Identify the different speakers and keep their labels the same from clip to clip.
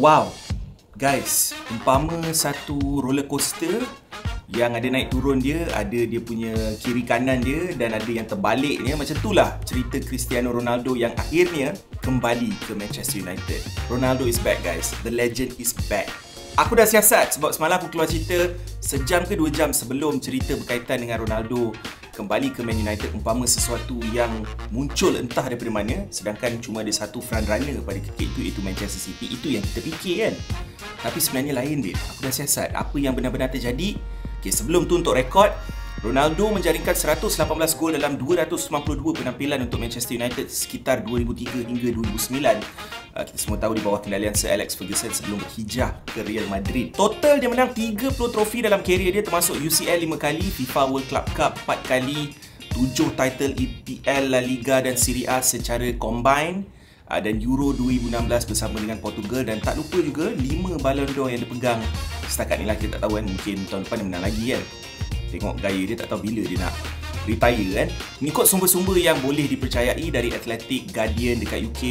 Speaker 1: Wow, guys, umpama satu roller coaster yang ada naik turun dia, ada dia punya kiri kanan dia dan ada yang terbaliknya. Macam itulah cerita Cristiano Ronaldo yang akhirnya kembali ke Manchester United. Ronaldo is back, guys. The legend is back. Aku dah siasat sebab semalam aku keluar cerita sejam ke 2 jam sebelum cerita berkaitan dengan Ronaldo kembali ke Man United, umpama sesuatu yang muncul entah daripada mana, sedangkan cuma ada satu front runner pada ketika itu, iaitu Manchester City. Itu yang kita fikir kan. Tapi sebenarnya lain dia. Aku dah siasat apa yang benar-benar terjadi. Okay, sebelum tu untuk rekod, Ronaldo menjaringkan 118 gol dalam 292 penampilan untuk Manchester United sekitar 2003 hingga 2009. Kita semua tahu di bawah kendalian Sir Alex Ferguson sebelum berhijrah ke Real Madrid. Total dia menang 30 trofi dalam karier dia, termasuk UCL 5 kali, FIFA World Club Cup 4 kali, 7 title EPL, La Liga dan Serie A secara combine, dan Euro 2016 bersama dengan Portugal, dan tak lupa juga 5 Ballon d'Or yang dipegang. Setakat ni lah kita tak tahu kan, mungkin tahun depan dia menang lagi kan. Tengok gaya dia, tak tahu bila dia nak retire kan. Mengikut sumber-sumber yang boleh dipercayai dari Athletic, Guardian dekat UK,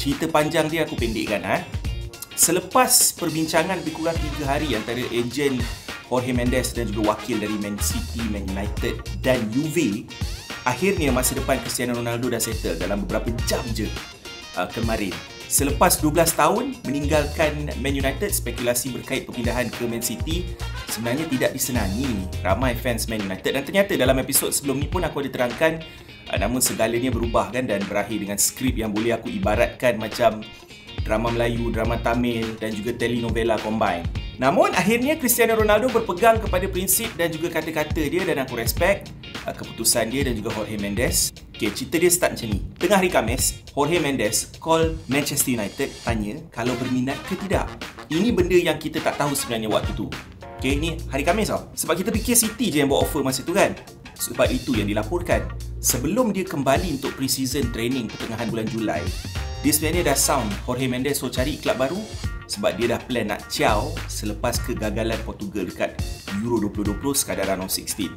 Speaker 1: cerita panjang dia aku pendekkan. Selepas perbincangan lebih kurang 3 hari antara ejen Jorge Mendes dan juga wakil dari Man City, Man United dan Juve, akhirnya masa depan Cristiano Ronaldo dah settle dalam beberapa jam je kemarin. Selepas 12 tahun meninggalkan Man United, spekulasi berkait perpindahan ke Man City sebenarnya tidak disenangi ramai fans Man United, dan ternyata dalam episod sebelum ni pun aku ada terangkan, namun segalanya berubah kan, dan berakhir dengan skrip yang boleh aku ibaratkan macam drama Melayu, drama Tamil dan juga telenovela combine. Namun akhirnya Cristiano Ronaldo berpegang kepada prinsip dan juga kata-kata dia, dan aku respect keputusan dia dan juga Jorge Mendes. Okay, cerita dia start macam ni. Tengah hari Khamis, Jorge Mendes call Manchester United, tanya kalau berminat ke tidak. Ini benda yang kita tak tahu sebenarnya waktu tu. Okay, ni hari Khamis tau. Sebab kita fikir City je yang buat offer masa tu kan. Sebab itu yang dilaporkan. Sebelum dia kembali untuk pre-season training pertengahan bulan Julai, dia sebenarnya dah sound Jorge Mendes suruh cari klub baru sebab dia dah plan nak ciao selepas kegagalan Portugal dekat Euro 2020 sekadar round of 16.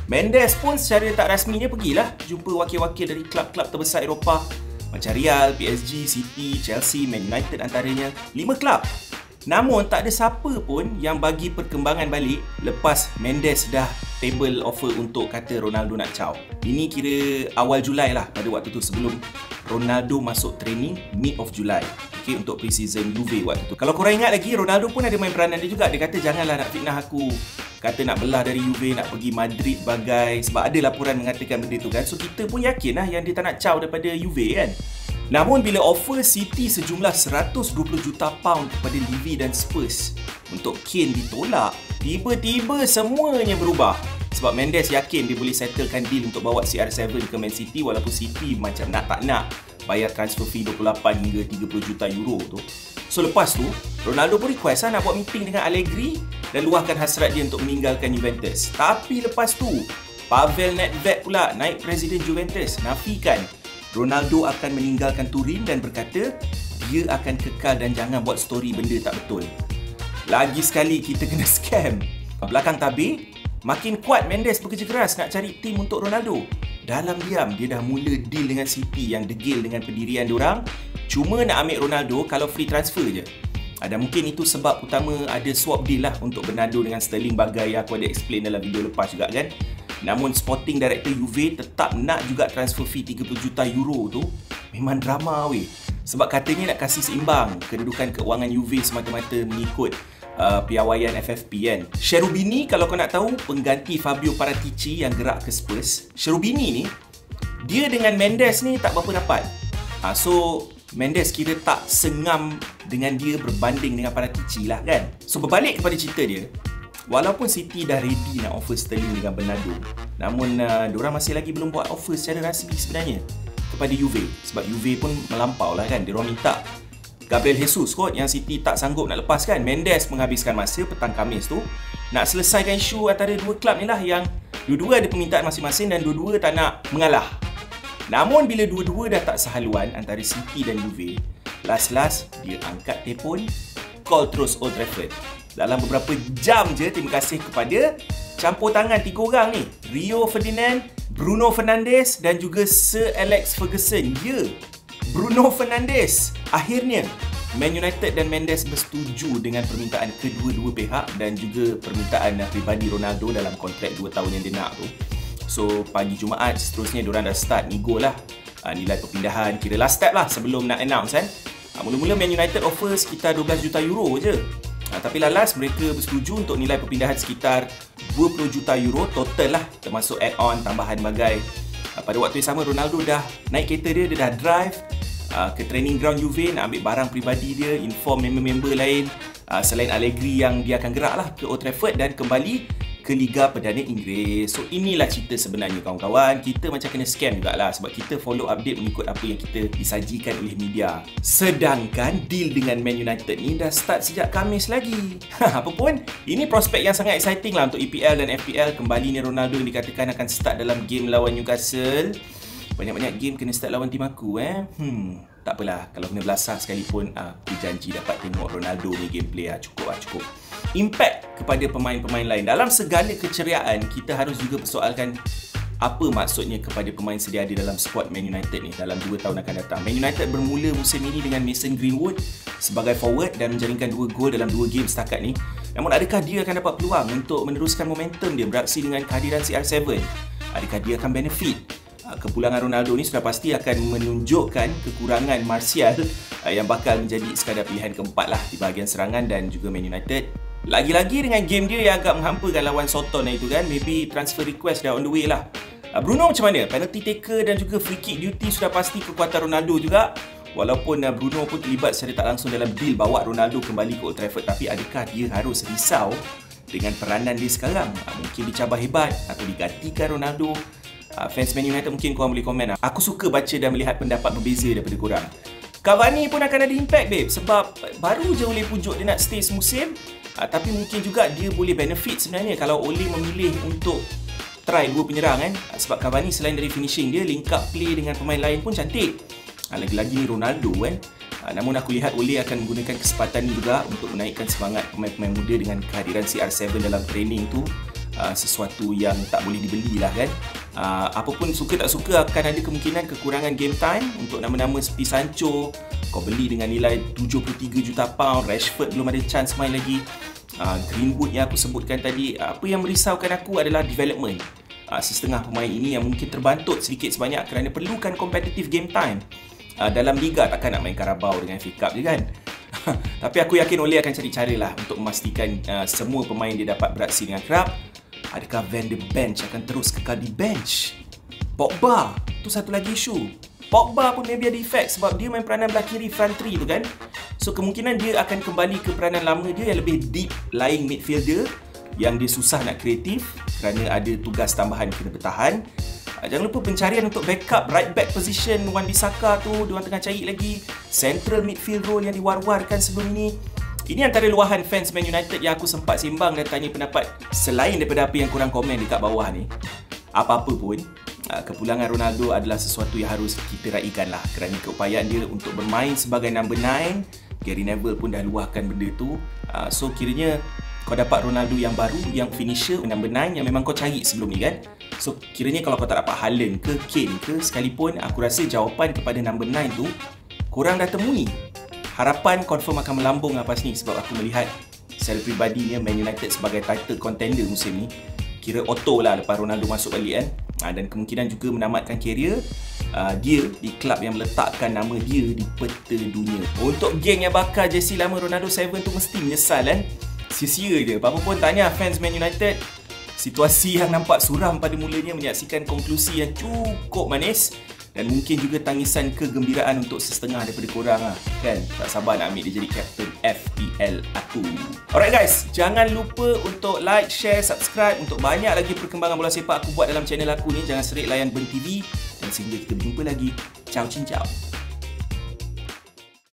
Speaker 1: Mendes pun secara tak rasminya pergilah jumpa wakil-wakil dari klub-klub terbesar Eropah macam Real, PSG, City, Chelsea, Man United antaranya, 5 klub. Namun tak ada siapa pun yang bagi perkembangan balik lepas Mendes dah table offer untuk kata Ronaldo nak ciao. Ini kira awal Julai lah, pada waktu tu sebelum Ronaldo masuk training mid of July. Okay, untuk pre-season Juve waktu tu. Kalau korang ingat lagi, Ronaldo pun ada main peranan dia juga. Dia kata janganlah nak fitnah aku, kata nak belah dari Juve, nak pergi Madrid bagai, sebab ada laporan mengatakan benda tu kan. So kita pun yakin lah yang dia tak nak ciao daripada Juve kan. Namun bila offer City sejumlah 120 juta pound kepada Levy dan Spurs untuk Kane ditolak, tiba-tiba semuanya berubah. Sebab Mendes yakin dia boleh settlekan deal untuk bawa CR7 ke Man City, walaupun City macam nak tak nak bayar transfer fee 28 hingga 30 juta euro tu. So lepas tu, Ronaldo pun request nak buat meeting dengan Allegri dan luahkan hasrat dia untuk meninggalkan Juventus. Tapi lepas tu, Pavel Nedved pula, naik presiden Juventus, nafikan Ronaldo akan meninggalkan Turin dan berkata dia akan kekal dan jangan buat story benda tak betul. Lagi sekali kita kena scam. Belakang tabir, makin kuat Mendes bekerja keras nak cari tim untuk Ronaldo. Dalam diam dia dah mula deal dengan City yang degil dengan pendirian diorang, cuma nak ambil Ronaldo kalau free transfer je. Dan mungkin itu sebab utama ada swap deal lah untuk Bernardo dengan Sterling bagai yang aku ada explain dalam video lepas juga kan. Namun sporting director Juve tetap nak juga transfer fee 30 juta euro tu. Memang drama weh. Sebab katanya nak kasih seimbang kedudukan keuangan Juve semata-mata mengikut piawaian FFP kan. Cherubini, kalau kau nak tahu, pengganti Fabio Paratici yang gerak ke Spurs. Cherubini ni, dia dengan Mendes ni tak berapa rapat. So Mendes kira tak sengam dengan dia berbanding dengan Paratici lah kan. So berbalik kepada cerita dia, walaupun City dah ready nak offer Sterling dengan Bernardo, namun diorang masih lagi belum buat offer secara rasmi sebenarnya kepada Juve. Sebab Juve pun melampau lah kan. Diorang minta Gabriel Jesus kot yang City tak sanggup nak lepaskan. Mendes menghabiskan masa petang Khamis tu nak selesaikan isu antara dua klub ni lah, yang dua-dua ada permintaan masing-masing dan dua-dua tak nak mengalah. Namun bila dua-dua dah tak sehaluan antara City dan Juve, last-last dia angkat telefon, call terus Old Trafford. Dalam beberapa jam je, terima kasih kepada campur tangan 3 orang ni, Rio Ferdinand, Bruno Fernandes dan juga Sir Alex Ferguson. Ya, Bruno Fernandes akhirnya Man United dan Mendes bersetuju dengan permintaan kedua-dua pihak dan juga permintaan pribadi Ronaldo dalam kontrak 2 tahun yang dia nak tu. So pagi Jumaat seterusnya diorang dah start nego lah nilai perpindahan, kira last step lah sebelum nak announce kan. Mula-mula Man United offer sekitar 12 juta euro je. Tapi lalas mereka bersetuju untuk nilai perpindahan sekitar 20 juta euro total lah, termasuk add-on, tambahan bagai. Pada waktu yang sama Ronaldo dah naik kereta dia dah drive ke training ground Juve nak ambil barang peribadi dia, inform member-member lain selain Allegri yang dia akan gerak lah ke Old Trafford dan kembali ke Liga Perdana Inggeris. So inilah cerita sebenarnya kawan-kawan. Kita macam kena scam jugalah sebab kita follow update mengikut apa yang kita disajikan oleh media. Sedangkan deal dengan Man United ni dah start sejak Khamis lagi. Apapun, ini prospek yang sangat exciting lah untuk EPL dan FPL. Kembali ni Ronaldo yang dikatakan akan start dalam game lawan Newcastle. Banyak-banyak game kena start lawan tim aku Tak apalah, kalau kena belasah sekalipun aku janji dapat tengok Ronaldo ni gameplay cukup. Impact kepada pemain-pemain lain. Dalam segala keceriaan, kita harus juga persoalkan apa maksudnya kepada pemain sedia ada dalam skuad Man United ni dalam 2 tahun akan datang. Man United bermula musim ini dengan Mason Greenwood sebagai forward dan menjaringkan 2 gol dalam 2 game setakat ni. Namun adakah dia akan dapat peluang untuk meneruskan momentum dia beraksi dengan kehadiran CR7? Adakah dia akan benefit? Kepulangan Ronaldo ni sudah pasti akan menunjukkan kekurangan Martial yang bakal menjadi sekadar pilihan keempat lah di bahagian serangan dan juga Man United. Lagi-lagi dengan game dia yang agak menghampakan lawan Soton itu kan, maybe transfer request dah on the way lah. Bruno macam mana? Penalty taker dan juga free kick duty sudah pasti kekuatan Ronaldo juga. Walaupun Bruno pun terlibat secara tak langsung dalam deal bawa Ronaldo kembali ke Old Trafford, tapi adakah dia harus risau dengan peranan dia sekarang? Mungkin dicabar hebat atau digantikan Ronaldo? Fans Man United mungkin korang boleh komen. Aku suka baca dan melihat pendapat berbeza daripada korang. Cavani pun akan ada impact babe, sebab baru je Ole pujuk dia nak stay semusim. Tapi mungkin juga dia boleh benefit sebenarnya kalau Ole memilih untuk try 2 penyerang kan. Sebab Cavani selain dari finishing dia, link up play dengan pemain lain pun cantik. Lagi-lagi ni Ronaldo kan. Namun aku lihat Ole akan menggunakan kesempatan ni juga untuk menaikkan semangat pemain-pemain muda dengan kehadiran CR7 dalam training tu. Sesuatu yang tak boleh dibeli lah kan. Apapun suka tak suka akan ada kemungkinan kekurangan game time untuk nama-nama seperti Sancho. Kau beli dengan nilai 73 juta pound. Rashford belum ada chance main lagi. Greenwood yang aku sebutkan tadi. Apa yang merisaukan aku adalah development. Setengah pemain ini yang mungkin terbantut sedikit sebanyak kerana perlukan competitive game time. Dalam Liga takkan nak main Carabao dengan FA Cup je kan. Tapi aku yakin Ole akan cari cara lah untuk memastikan semua pemain dia dapat beraksi dengan kerap. Adakah Van de Bench akan terus kekal di bench? Pogba, tu satu lagi isu. Pogba pun maybe ada efek sebab dia main peranan belah kiri front 3 tu kan. So kemungkinan dia akan kembali ke peranan lama dia yang lebih deep lying midfielder, yang dia susah nak kreatif kerana ada tugas tambahan kena bertahan. Jangan lupa pencarian untuk backup right back position Wan-Bissaka tu diorang tengah cari lagi. Central midfield role yang diwar-warkan sebelum ini. Ini antara luahan fans Man United yang aku sempat sembang dan tanya pendapat selain daripada apa yang korang komen dekat bawah ni. Apa-apa pun, kepulangan Ronaldo adalah sesuatu yang harus kita raikan lah kerana keupayaan dia untuk bermain sebagai number 9. Gary Neville pun dah luahkan benda tu. So kiranya kau dapat Ronaldo yang baru, yang finisher number 9 yang memang kau cari sebelum ni kan. So kiranya kalau kau tak dapat Haaland ke Kane ke sekalipun, aku rasa jawapan kepada number 9 tu korang dah temui. Harapan confirm akan melambung lepas ni sebab aku melihat secara peribadinya Man United sebagai title contender musim ni kira auto lah lepas Ronaldo masuk balik kan. Dan kemungkinan juga menamatkan karier dia di klub yang meletakkan nama dia di peta dunia. Untuk geng yang bakal jersey lama Ronaldo 7 tu mesti menyesal kan. Sia-sia je. Apa pun tanya fans Man United, situasi yang nampak suram pada mulanya menyaksikan konklusi yang cukup manis. Dan mungkin juga tangisan kegembiraan untuk setengah daripada korang lah kan. Tak sabar nak ambil dia jadi captain FPL aku. Alright guys, jangan lupa untuk like, share, subscribe untuk banyak lagi perkembangan bola sepak aku buat dalam channel aku ni. Jangan serik layan Ben TV. Dan sehingga kita berjumpa lagi. Ciao cincau.